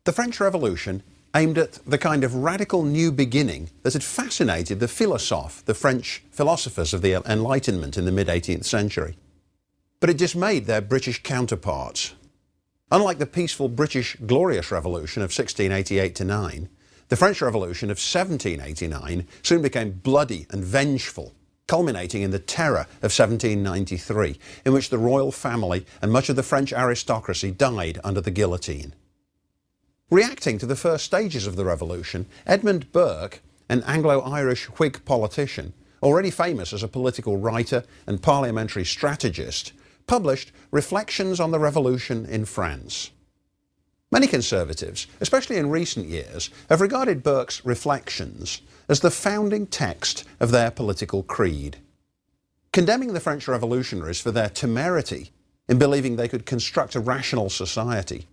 The French Revolution aimed at the kind of radical new beginning that had fascinated the philosophes, the French philosophers of the Enlightenment in the mid-18th century. But it dismayed their British counterparts. Unlike the peaceful British Glorious Revolution of 1688-9, the French Revolution of 1789 soon became bloody and vengeful, culminating in the Terror of 1793, in which the royal family and much of the French aristocracy died under the guillotine. Reacting to the first stages of the revolution, Edmund Burke, an Anglo-Irish Whig politician, already famous as a political writer and parliamentary strategist, published Reflections on the Revolution in France. Many conservatives, especially in recent years, have regarded Burke's Reflections as the founding text of their political creed. Condemning the French revolutionaries for their temerity in believing they could construct a rational society,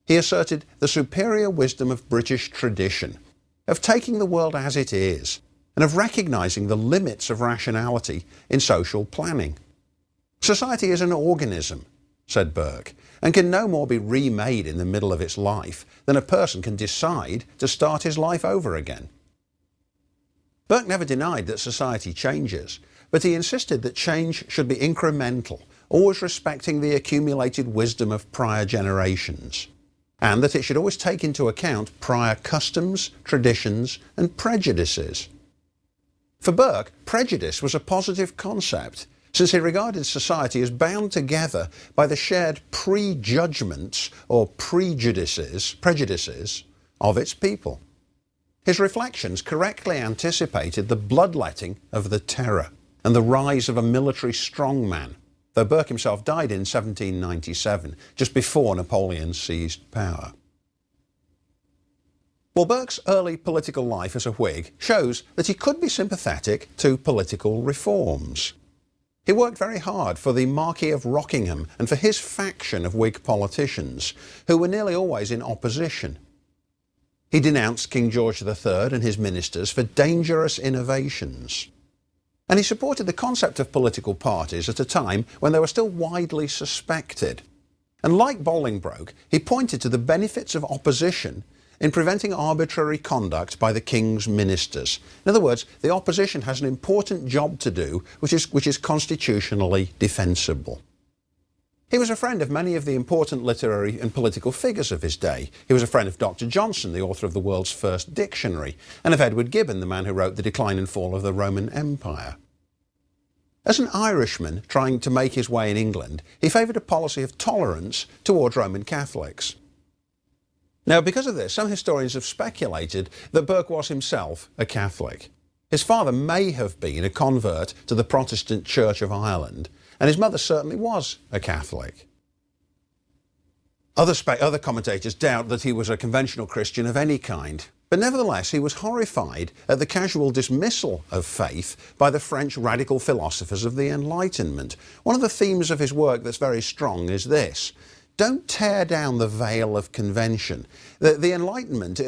he asserted the superior wisdom of British tradition, of taking the world as it is, and of recognising the limits of rationality in social planning. Society is an organism, said Burke, and can no more be remade in the middle of its life than a person can decide to start his life over again. Burke never denied that society changes, but he insisted that change should be incremental, always respecting the accumulated wisdom of prior generations, and that it should always take into account prior customs, traditions, and prejudices. For Burke, prejudice was a positive concept, since he regarded society as bound together by the shared prejudgments or prejudices of its people. His reflections correctly anticipated the bloodletting of the Terror and the rise of a military strongman, though Burke himself died in 1797, just before Napoleon seized power. Well, Burke's early political life as a Whig shows that he could be sympathetic to political reforms. He worked very hard for the Marquis of Rockingham and for his faction of Whig politicians, who were nearly always in opposition. He denounced King George III and his ministers for dangerous innovations. And he supported the concept of political parties at a time when they were still widely suspected. And like Bolingbroke, he pointed to the benefits of opposition in preventing arbitrary conduct by the king's ministers. In other words, the opposition has an important job to do, which is constitutionally defensible. He was a friend of many of the important literary and political figures of his day. He was a friend of Dr. Johnson, the author of the world's first dictionary, and of Edward Gibbon, the man who wrote The Decline and Fall of the Roman Empire. As an Irishman trying to make his way in England, he favoured a policy of tolerance towards Roman Catholics. Now, because of this, some historians have speculated that Burke was himself a Catholic. His father may have been a convert to the Protestant Church of Ireland, and his mother certainly was a Catholic. Other commentators doubt that he was a conventional Christian of any kind, but nevertheless he was horrified at the casual dismissal of faith by the French radical philosophers of the Enlightenment. One of the themes of his work that's very strong is this: don't tear down the veil of convention. The Enlightenment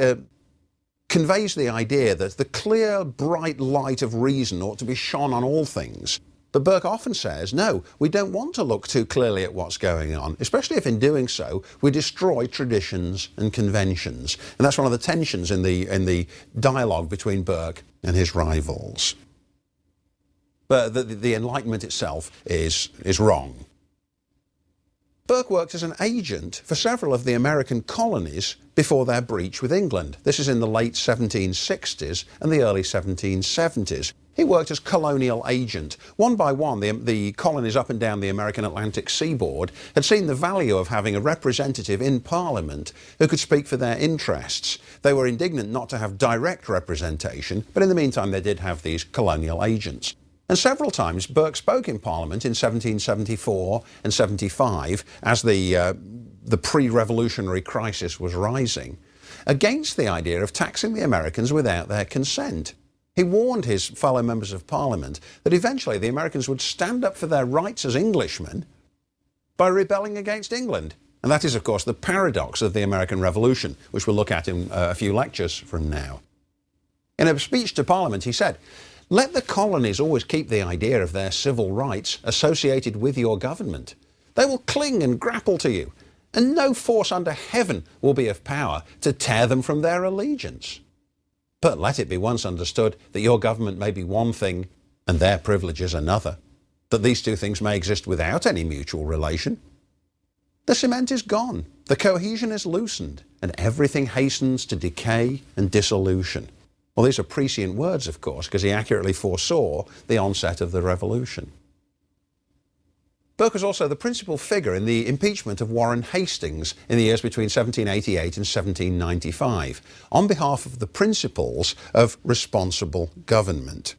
conveys the idea that the clear, bright light of reason ought to be shone on all things. But Burke often says, no, we don't want to look too clearly at what's going on, especially if in doing so we destroy traditions and conventions. And that's one of the tensions in the dialogue between Burke and his rivals. But the Enlightenment itself is wrong. Burke worked as an agent for several of the American colonies before their breach with England. This is in the late 1760s and the early 1770s. He worked as colonial agent. One by one, the colonies up and down the American Atlantic seaboard had seen the value of having a representative in Parliament who could speak for their interests. They were indignant not to have direct representation, but in the meantime they did have these colonial agents. And several times Burke spoke in Parliament in 1774 and 75 as the pre-revolutionary crisis was rising, against the idea of taxing the Americans without their consent. He warned his fellow members of Parliament that eventually the Americans would stand up for their rights as Englishmen by rebelling against England. And that is, of course, the paradox of the American Revolution, which we'll look at in a few lectures from now. In a speech to Parliament, he said, "Let the colonies always keep the idea of their civil rights associated with your government. They will cling and grapple to you, and no force under heaven will be of power to tear them from their allegiance. But let it be once understood that your government may be one thing and their privileges another, that these two things may exist without any mutual relation. The cement is gone, the cohesion is loosened, and everything hastens to decay and dissolution. Well, these are prescient words, of course, because he accurately foresaw the onset of the revolution. Burke was also the principal figure in the impeachment of Warren Hastings in the years between 1788 and 1795, on behalf of the principles of responsible government.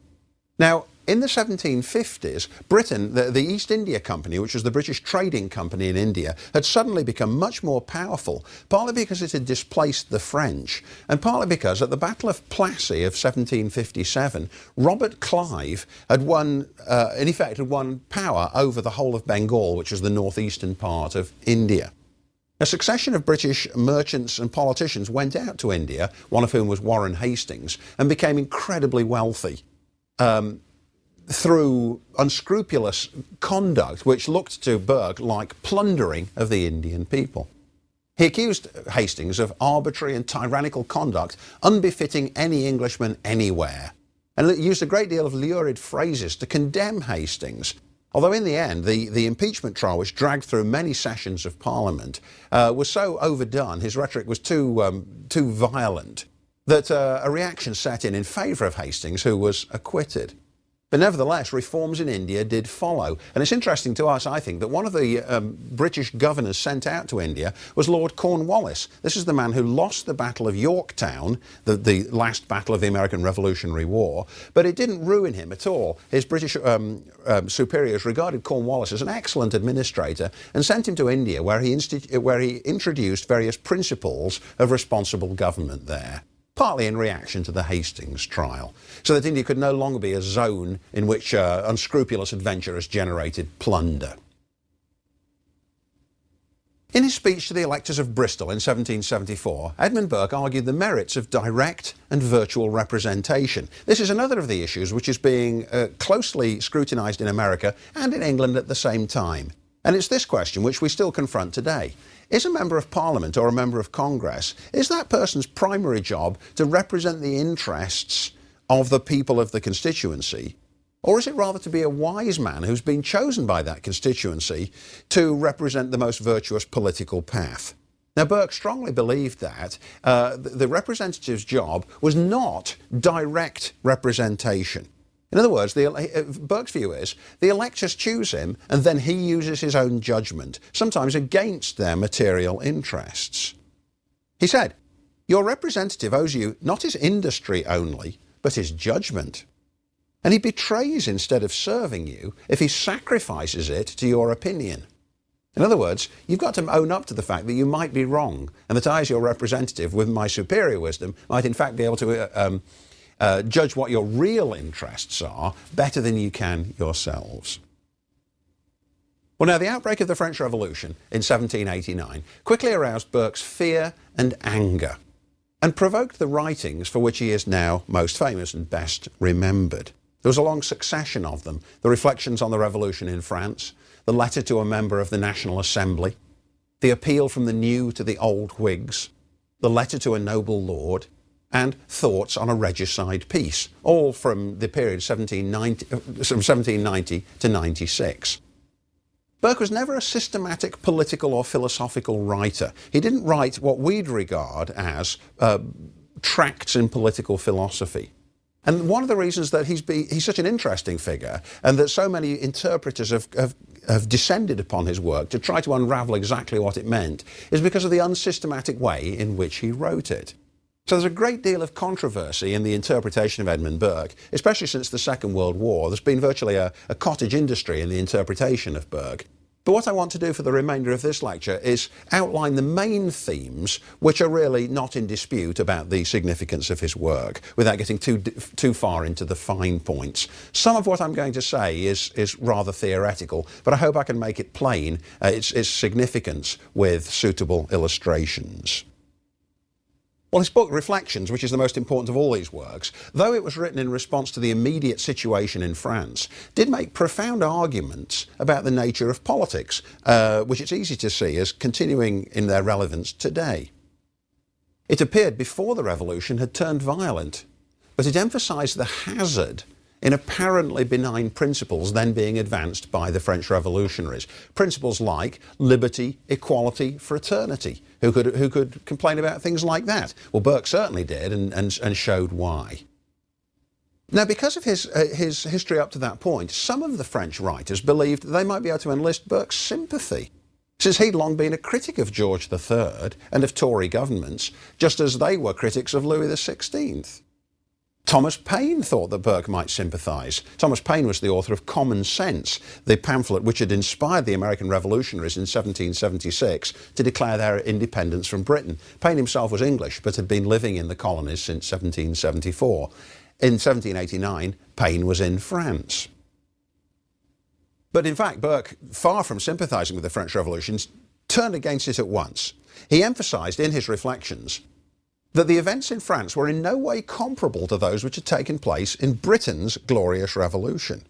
Now, in the 1750s, Britain, the East India Company, which was the British trading company in India, had suddenly become much more powerful, partly because it had displaced the French, and partly because at the Battle of Plassey of 1757, Robert Clive had won power over the whole of Bengal, which was the northeastern part of India. A succession of British merchants and politicians went out to India, one of whom was Warren Hastings, and became incredibly wealthy through unscrupulous conduct which looked to Burke like plundering of the Indian people. He accused Hastings of arbitrary and tyrannical conduct unbefitting any Englishman anywhere, and used a great deal of lurid phrases to condemn Hastings. Although in the end, the impeachment trial, which dragged through many sessions of Parliament, was so overdone, his rhetoric was too violent, that a reaction set in favour of Hastings, who was acquitted. But nevertheless, reforms in India did follow. And it's interesting to us, I think, that one of the British governors sent out to India was Lord Cornwallis. This is the man who lost the Battle of Yorktown, the last battle of the American Revolutionary War, but it didn't ruin him at all. His British superiors regarded Cornwallis as an excellent administrator and sent him to India, where he introduced various principles of responsible government there, partly in reaction to the Hastings trial, so that India could no longer be a zone in which unscrupulous adventurers generated plunder. In his speech to the electors of Bristol in 1774, Edmund Burke argued the merits of direct and virtual representation. This is another of the issues which is being closely scrutinised in America and in England at the same time. And it's this question which we still confront today. Is a member of Parliament or a member of Congress, is that person's primary job to represent the interests of the people of the constituency? Or is it rather to be a wise man who's been chosen by that constituency to represent the most virtuous political path? Now, Burke strongly believed that the representative's job was not direct representation. In other words, Burke's view is the electors choose him and then he uses his own judgment, sometimes against their material interests. He said, "Your representative owes you not his industry only, but his judgment. And he betrays instead of serving you if he sacrifices it to your opinion." In other words, you've got to own up to the fact that you might be wrong, and that I, as your representative, with my superior wisdom, might in fact be able to judge what your real interests are better than you can yourselves. Well, now, the outbreak of the French Revolution in 1789 quickly aroused Burke's fear and anger, and provoked the writings for which he is now most famous and best remembered. There was a long succession of them: the Reflections on the Revolution in France, the Letter to a Member of the National Assembly, the Appeal from the New to the Old Whigs, the Letter to a Noble Lord, and Thoughts on a Regicide Peace, all from the period 1790 to 96. Burke was never a systematic political or philosophical writer. He didn't write what we'd regard as tracts in political philosophy. And one of the reasons that he's such an interesting figure, and that so many interpreters have descended upon his work to try to unravel exactly what it meant, is because of the unsystematic way in which he wrote it. So there's a great deal of controversy in the interpretation of Edmund Burke, especially since the Second World War. There's been virtually a cottage industry in the interpretation of Burke. But what I want to do for the remainder of this lecture is outline the main themes which are really not in dispute about the significance of his work, without getting too far into the fine points. Some of what I'm going to say is rather theoretical, but I hope I can make it plain, its significance, with suitable illustrations. Well, his book Reflections, which is the most important of all these works, though it was written in response to the immediate situation in France, did make profound arguments about the nature of politics, which it's easy to see as continuing in their relevance today. It appeared before the revolution had turned violent, but it emphasised the hazard in apparently benign principles then being advanced by the French revolutionaries. Principles like liberty, equality, fraternity. Who could complain about things like that? Well, Burke certainly did and showed why. Now, because of his history up to that point, some of the French writers believed they might be able to enlist Burke's sympathy, since he'd long been a critic of George III and of Tory governments, just as they were critics of Louis XVI. Thomas Paine thought that Burke might sympathise. Thomas Paine was the author of Common Sense, the pamphlet which had inspired the American revolutionaries in 1776 to declare their independence from Britain. Paine himself was English, but had been living in the colonies since 1774. In 1789, Paine was in France. But in fact, Burke, far from sympathising with the French Revolution, turned against it at once. He emphasised in his Reflections that the events in France were in no way comparable to those which had taken place in Britain's Glorious Revolution.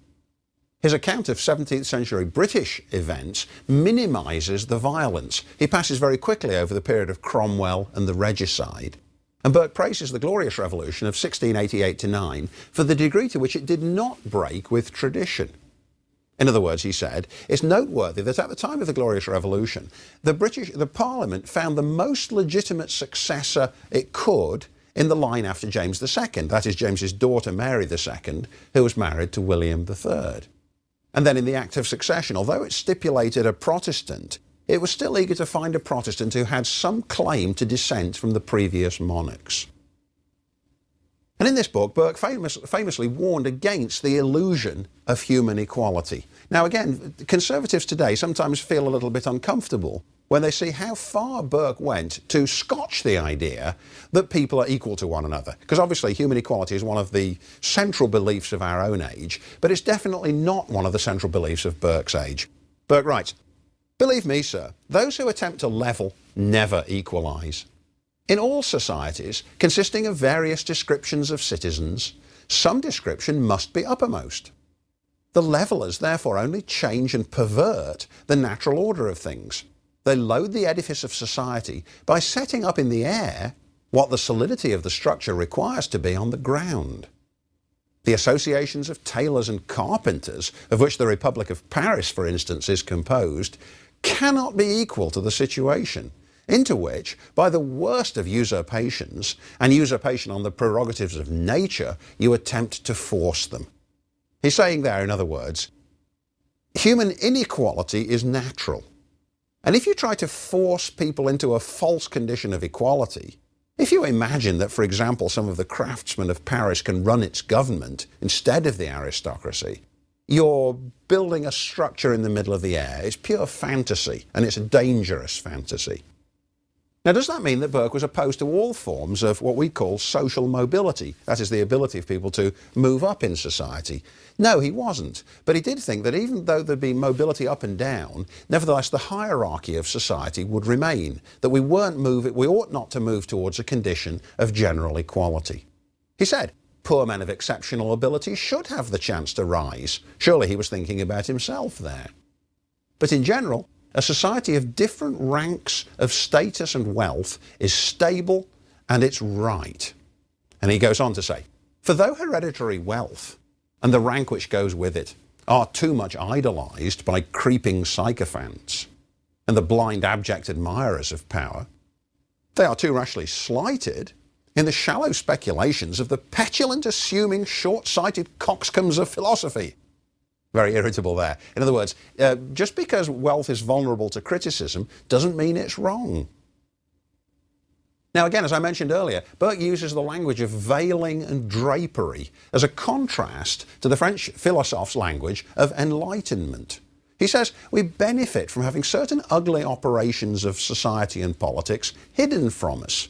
His account of 17th century British events minimises the violence. He passes very quickly over the period of Cromwell and the regicide. And Burke praises the Glorious Revolution of 1688-9 for the degree to which it did not break with tradition. In other words, he said, it's noteworthy that at the time of the Glorious Revolution, the Parliament found the most legitimate successor it could in the line after James II, that is James's daughter Mary II, who was married to William III. And then in the Act of Succession, although it stipulated a Protestant, it was still eager to find a Protestant who had some claim to descent from the previous monarchs. And in this book, Burke famously warned against the illusion of human equality. Now again, conservatives today sometimes feel a little bit uncomfortable when they see how far Burke went to scotch the idea that people are equal to one another. Because obviously human equality is one of the central beliefs of our own age, but it's definitely not one of the central beliefs of Burke's age. Burke writes, "Believe me, sir, those who attempt to level never equalise. In all societies, consisting of various descriptions of citizens, some description must be uppermost. The levellers therefore only change and pervert the natural order of things. They load the edifice of society by setting up in the air what the solidity of the structure requires to be on the ground. The associations of tailors and carpenters, of which the Republic of Paris, for instance, is composed, cannot be equal to the situation into which, by the worst of usurpations, and usurpation on the prerogatives of nature, you attempt to force them." He's saying there, in other words, human inequality is natural. And if you try to force people into a false condition of equality, if you imagine that, for example, some of the craftsmen of Paris can run its government instead of the aristocracy, you're building a structure in the middle of the air. It's pure fantasy, and it's a dangerous fantasy. Now, does that mean that Burke was opposed to all forms of what we call social mobility? That is, the ability of people to move up in society. No, he wasn't. But he did think that even though there'd be mobility up and down, nevertheless the hierarchy of society would remain, that we ought not to move towards a condition of general equality. He said, poor men of exceptional ability should have the chance to rise. Surely he was thinking about himself there. But in general, a society of different ranks of status and wealth is stable and it's right. And he goes on to say, for though hereditary wealth and the rank which goes with it are too much idolised by creeping sycophants and the blind abject admirers of power, they are too rashly slighted in the shallow speculations of the petulant assuming short-sighted coxcombs of philosophy. Very irritable there. In other words, just because wealth is vulnerable to criticism doesn't mean it's wrong. Now again, as I mentioned earlier, Burke uses the language of veiling and drapery as a contrast to the French philosophe's language of enlightenment. He says we benefit from having certain ugly operations of society and politics hidden from us.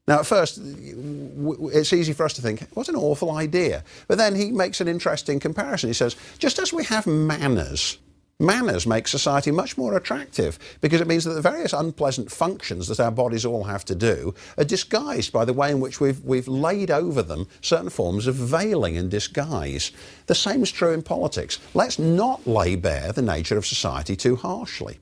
Now, at first, it's easy for us to think, what an awful idea. But then he makes an interesting comparison. He says, just as we have manners Manners make society much more attractive because it means that the various unpleasant functions that our bodies all have to do are disguised by the way in which we've laid over them certain forms of veiling and disguise. The same is true in politics. Let's not lay bare the nature of society too harshly.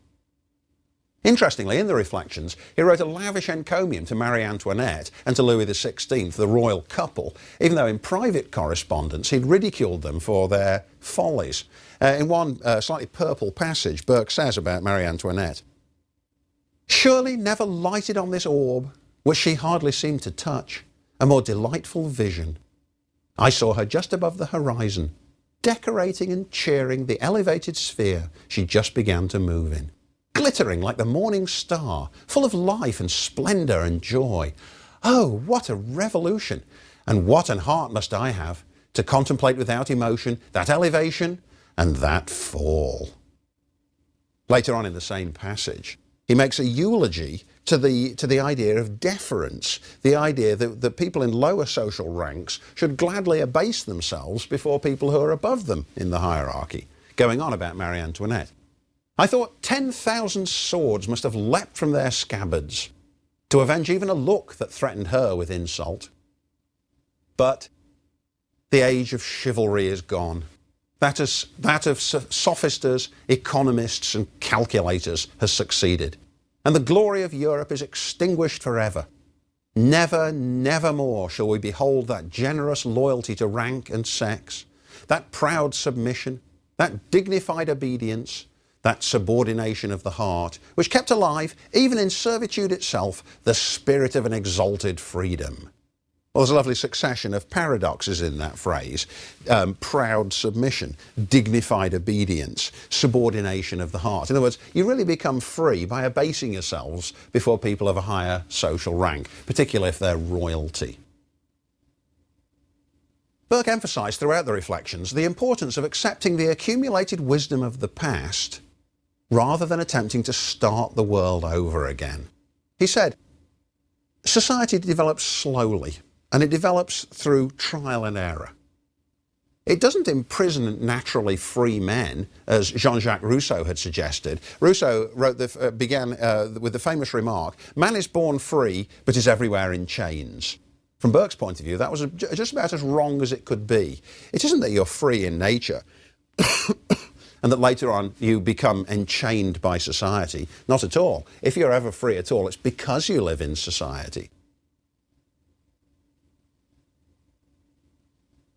Interestingly, in the Reflections, he wrote a lavish encomium to Marie Antoinette and to Louis XVI, the royal couple, even though in private correspondence he'd ridiculed them for their follies. In one slightly purple passage, Burke says about Marie Antoinette, "Surely never lighted on this orb, which she hardly seemed to touch, a more delightful vision. I saw her just above the horizon, decorating and cheering the elevated sphere she just began to move in, glittering like the morning star, full of life and splendour and joy. Oh, what a revolution! And what an heart must I have to contemplate without emotion that elevation and that fall." Later on in the same passage, he makes a eulogy to the idea of deference, the idea that people in lower social ranks should gladly abase themselves before people who are above them in the hierarchy, going on about Marie Antoinette. "I thought 10,000 swords must have leapt from their scabbards to avenge even a look that threatened her with insult. But the age of chivalry is gone. That of sophisters, economists and calculators has succeeded, and the glory of Europe is extinguished forever. Never, never more shall we behold that generous loyalty to rank and sex, that proud submission, that dignified obedience, that subordination of the heart, which kept alive, even in servitude itself, the spirit of an exalted freedom." Well, there's a lovely succession of paradoxes in that phrase. Proud submission, dignified obedience, subordination of the heart. In other words, you really become free by abasing yourselves before people of a higher social rank, particularly if they're royalty. Burke emphasised throughout the Reflections the importance of accepting the accumulated wisdom of the past rather than attempting to start the world over again. He said, "Society develops slowly, and it develops through trial and error. It doesn't imprison naturally free men, as Jean-Jacques Rousseau had suggested. Rousseau began with the famous remark, 'Man is born free, but is everywhere in chains.' From Burke's point of view, that was just about as wrong as it could be. It isn't that you're free in nature and that later on you become enchained by society. Not at all. If you're ever free at all, it's because you live in society.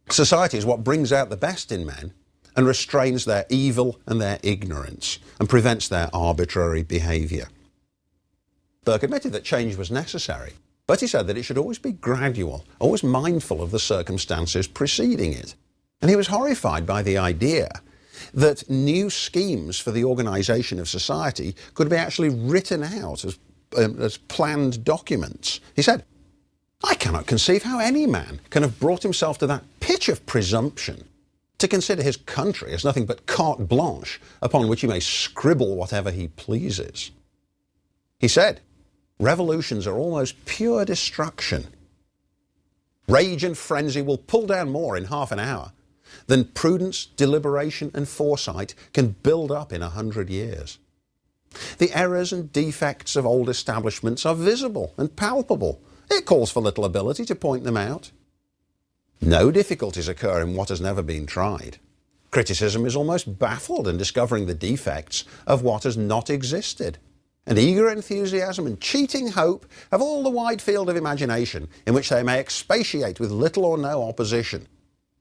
Society is what brings out the best in men and restrains their evil and their ignorance and prevents their arbitrary behaviour." Burke admitted that change was necessary, but he said that it should always be gradual, always mindful of the circumstances preceding it. And he was horrified by the idea that new schemes for the organisation of society could be actually written out as planned documents. He said, "I cannot conceive how any man can have brought himself to that pitch of presumption to consider his country as nothing but carte blanche upon which he may scribble whatever he pleases." He said, "Revolutions are almost pure destruction. Rage and frenzy will pull down more in half an hour than prudence, deliberation and foresight can build up in 100 years. The errors and defects of old establishments are visible and palpable. It calls for little ability to point them out. No difficulties occur in what has never been tried. Criticism is almost baffled in discovering the defects of what has not existed. And eager enthusiasm and cheating hope have all the wide field of imagination in which they may expatiate with little or no opposition."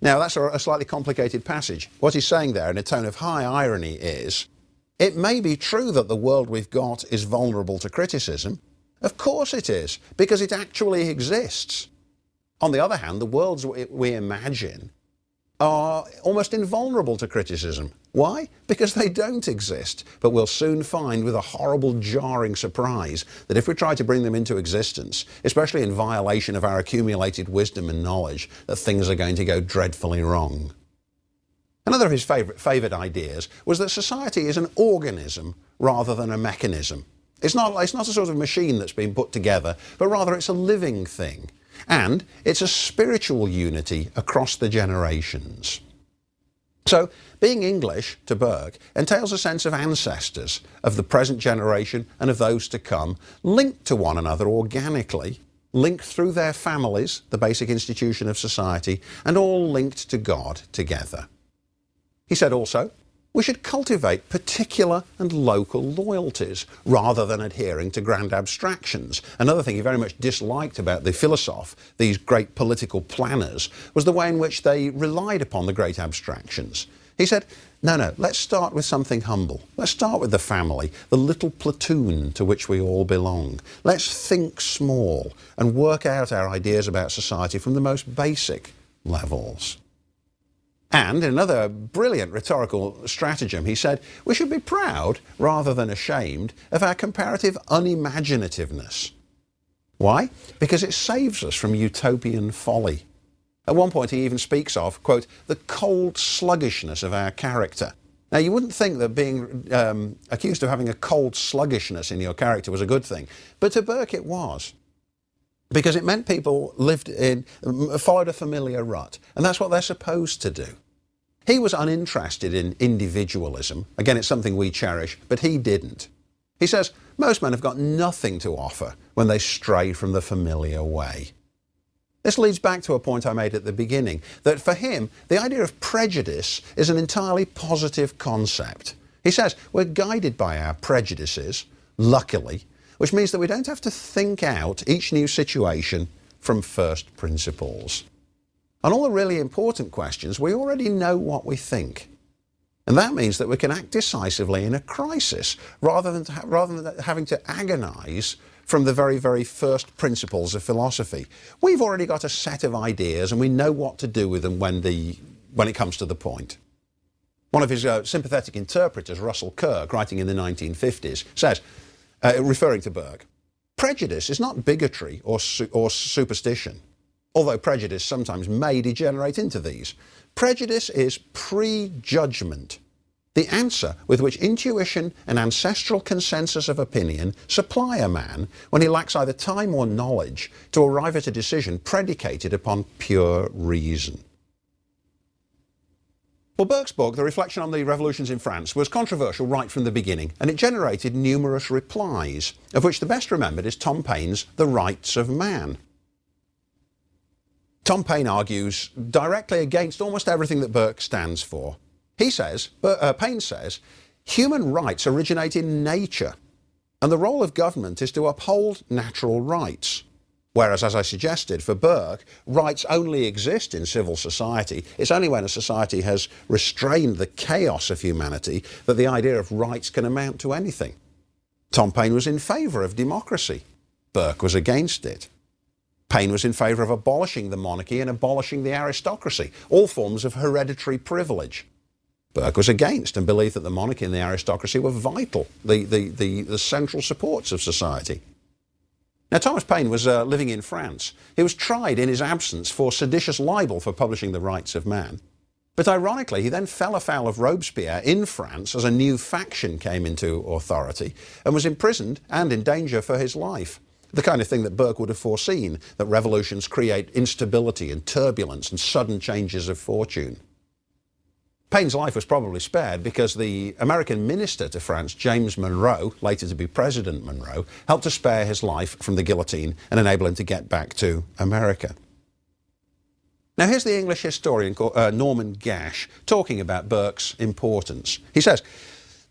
Now, that's a slightly complicated passage. What he's saying there in a tone of high irony is, it may be true that the world we've got is vulnerable to criticism. Of course it is, because it actually exists. On the other hand, the worlds we imagine are almost invulnerable to criticism. Why? Because they don't exist. But we'll soon find with a horrible, jarring surprise that if we try to bring them into existence, especially in violation of our accumulated wisdom and knowledge, that things are going to go dreadfully wrong. Another of his favourite ideas was that society is an organism rather than a mechanism. It's not a sort of machine that's been put together, but rather it's a living thing. And it's a spiritual unity across the generations. So, being English, to Burke, entails a sense of ancestors, of the present generation and of those to come, linked to one another organically, linked through their families, the basic institution of society, and all linked to God together. He said also, we should cultivate particular and local loyalties rather than adhering to grand abstractions. Another thing he very much disliked about the philosophes, these great political planners, was the way in which they relied upon the great abstractions. He said, no, let's start with something humble. Let's start with the family, the little platoon to which we all belong. Let's think small and work out our ideas about society from the most basic levels. And in another brilliant rhetorical stratagem, he said, we should be proud, rather than ashamed, of our comparative unimaginativeness. Why? Because it saves us from utopian folly. At one point he even speaks of, quote, the cold sluggishness of our character. Now you wouldn't think that being accused of having a cold sluggishness in your character was a good thing, but to Burke it was. Because it meant people followed a familiar rut, and that's what they're supposed to do. He was uninterested in individualism. Again, it's something we cherish, but he didn't. He says, most men have got nothing to offer when they stray from the familiar way. This leads back to a point I made at the beginning, that for him, the idea of prejudice is an entirely positive concept. He says, we're guided by our prejudices, luckily, which means that we don't have to think out each new situation from first principles. On all the really important questions, we already know what we think. And that means that we can act decisively in a crisis, rather than having to agonise from the very, very first principles of philosophy. We've already got a set of ideas and we know what to do with them when it comes to the point. One of his sympathetic interpreters, Russell Kirk, writing in the 1950s, says, referring to Burke, prejudice is not bigotry or superstition, although prejudice sometimes may degenerate into these. Prejudice is prejudgment, the answer with which intuition and ancestral consensus of opinion supply a man when he lacks either time or knowledge to arrive at a decision predicated upon pure reason. Well, Burke's book, The Reflection on the Revolutions in France, was controversial right from the beginning, and it generated numerous replies, of which the best remembered is Tom Paine's The Rights of Man. Tom Paine argues directly against almost everything that Burke stands for. Paine says, human rights originate in nature, and the role of government is to uphold natural rights. Whereas, as I suggested, for Burke, rights only exist in civil society. It's only when a society has restrained the chaos of humanity that the idea of rights can amount to anything. Tom Paine was in favour of democracy. Burke was against it. Paine was in favour of abolishing the monarchy and abolishing the aristocracy, all forms of hereditary privilege. Burke was against and believed that the monarchy and the aristocracy were vital, the central supports of society. Now, Thomas Paine was living in France. He was tried in his absence for seditious libel for publishing The Rights of Man. But ironically, he then fell afoul of Robespierre in France as a new faction came into authority and was imprisoned and in danger for his life. The kind of thing that Burke would have foreseen, that revolutions create instability and turbulence and sudden changes of fortune. Paine's life was probably spared because the American minister to France, James Monroe, later to be President Monroe, helped to spare his life from the guillotine and enable him to get back to America. Now here's the English historian Norman Gash talking about Burke's importance. He says,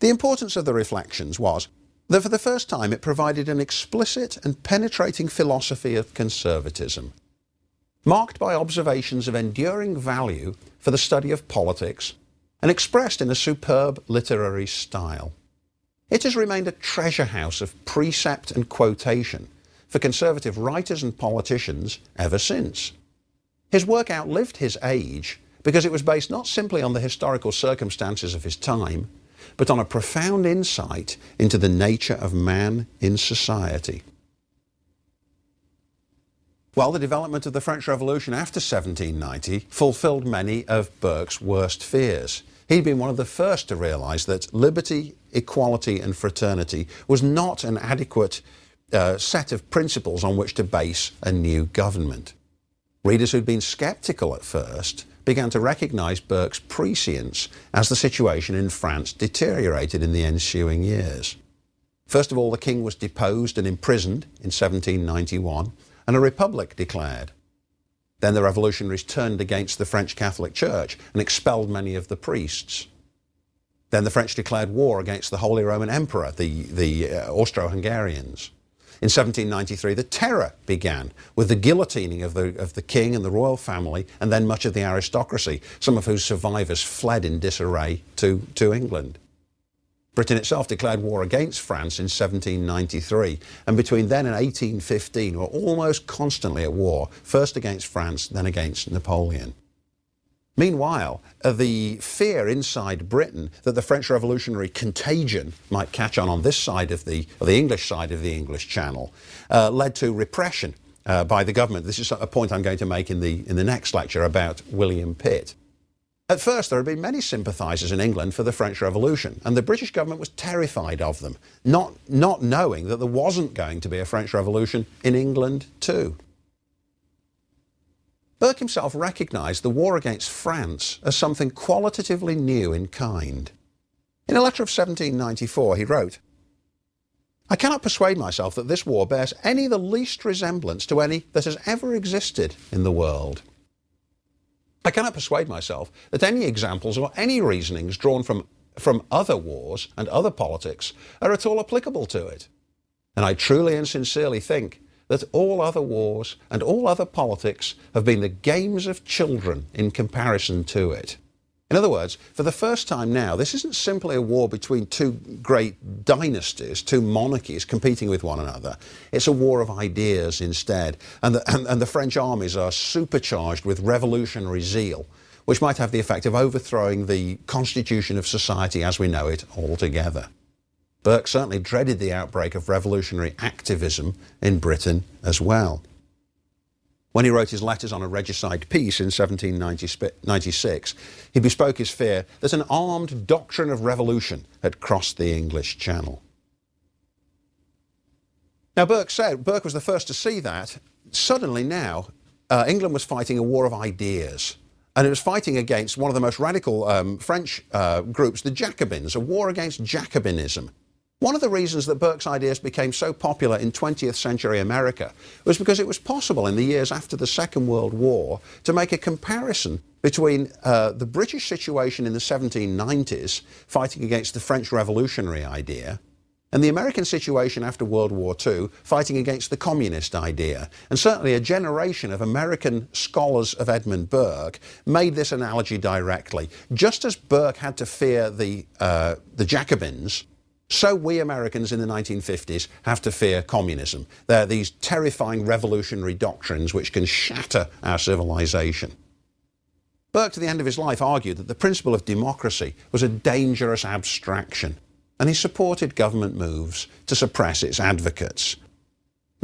the importance of the Reflections was that for the first time it provided an explicit and penetrating philosophy of conservatism, marked by observations of enduring value for the study of politics and expressed in a superb literary style. It has remained a treasure house of precept and quotation for conservative writers and politicians ever since. His work outlived his age because it was based not simply on the historical circumstances of his time, but on a profound insight into the nature of man in society. Well, the development of the French Revolution after 1790 fulfilled many of Burke's worst fears. He'd been one of the first to realise that liberty, equality and fraternity was not an adequate set of principles on which to base a new government. Readers who'd been sceptical at first began to recognise Burke's prescience as the situation in France deteriorated in the ensuing years. First of all, the king was deposed and imprisoned in 1791, and a republic declared. Then the revolutionaries turned against the French Catholic Church and expelled many of the priests. Then the French declared war against the Holy Roman Emperor, the Austro-Hungarians. In 1793, the Terror began with the guillotining of the king and the royal family, and then much of the aristocracy, some of whose survivors fled in disarray to England. Britain itself declared war against France in 1793, and between then and 1815 were almost constantly at war, first against France, then against Napoleon. Meanwhile, the fear inside Britain that the French revolutionary contagion might catch on this side of the English side of the English Channel led to repression by the government. This is a point I'm going to make in the next lecture about William Pitt. At first, there had been many sympathisers in England for the French Revolution, and the British government was terrified of them, not knowing that there wasn't going to be a French Revolution in England too. Burke himself recognised the war against France as something qualitatively new in kind. In a letter of 1794, he wrote, "I cannot persuade myself that this war bears any the least resemblance to any that has ever existed in the world. I cannot persuade myself that any examples or any reasonings drawn from other wars and other politics are at all applicable to it. And I truly and sincerely think that all other wars and all other politics have been the games of children in comparison to it." In other words, for the first time now, this isn't simply a war between two great dynasties, two monarchies competing with one another. It's a war of ideas instead. And the French armies are supercharged with revolutionary zeal, which might have the effect of overthrowing the constitution of society as we know it altogether. Burke certainly dreaded the outbreak of revolutionary activism in Britain as well. When he wrote his letters on a regicide peace in 1796, he bespoke his fear that an armed doctrine of revolution had crossed the English Channel. Now, Burke was the first to see that. Suddenly now, England was fighting a war of ideas. And it was fighting against one of the most radical French groups, the Jacobins, a war against Jacobinism. One of the reasons that Burke's ideas became so popular in 20th century America was because it was possible in the years after the Second World War to make a comparison between the British situation in the 1790s, fighting against the French revolutionary idea, and the American situation after World War II, fighting against the communist idea. And certainly a generation of American scholars of Edmund Burke made this analogy directly. Just as Burke had to fear the Jacobins, so we Americans in the 1950s have to fear communism. They're these terrifying revolutionary doctrines which can shatter our civilization. Burke, to the end of his life, argued that the principle of democracy was a dangerous abstraction, and he supported government moves to suppress its advocates.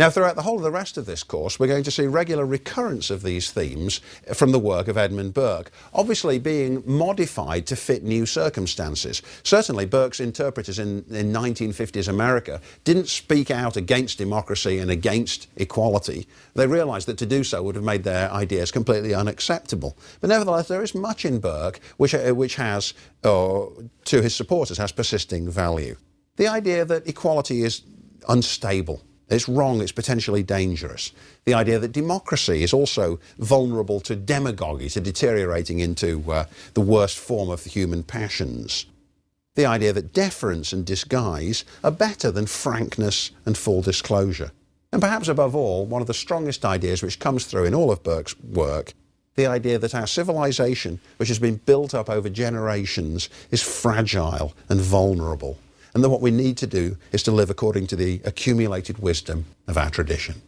Now, throughout the whole of the rest of this course, we're going to see regular recurrence of these themes from the work of Edmund Burke, obviously being modified to fit new circumstances. Certainly, Burke's interpreters in 1950s America didn't speak out against democracy and against equality. They realised that to do so would have made their ideas completely unacceptable. But nevertheless, there is much in Burke which has, to his supporters, has persisting value. The idea that equality is unstable. It's wrong, it's potentially dangerous. The idea that democracy is also vulnerable to demagogy, to deteriorating into the worst form of the human passions. The idea that deference and disguise are better than frankness and full disclosure. And perhaps above all, one of the strongest ideas which comes through in all of Burke's work, the idea that our civilization, which has been built up over generations, is fragile and vulnerable. And that what we need to do is to live according to the accumulated wisdom of our tradition.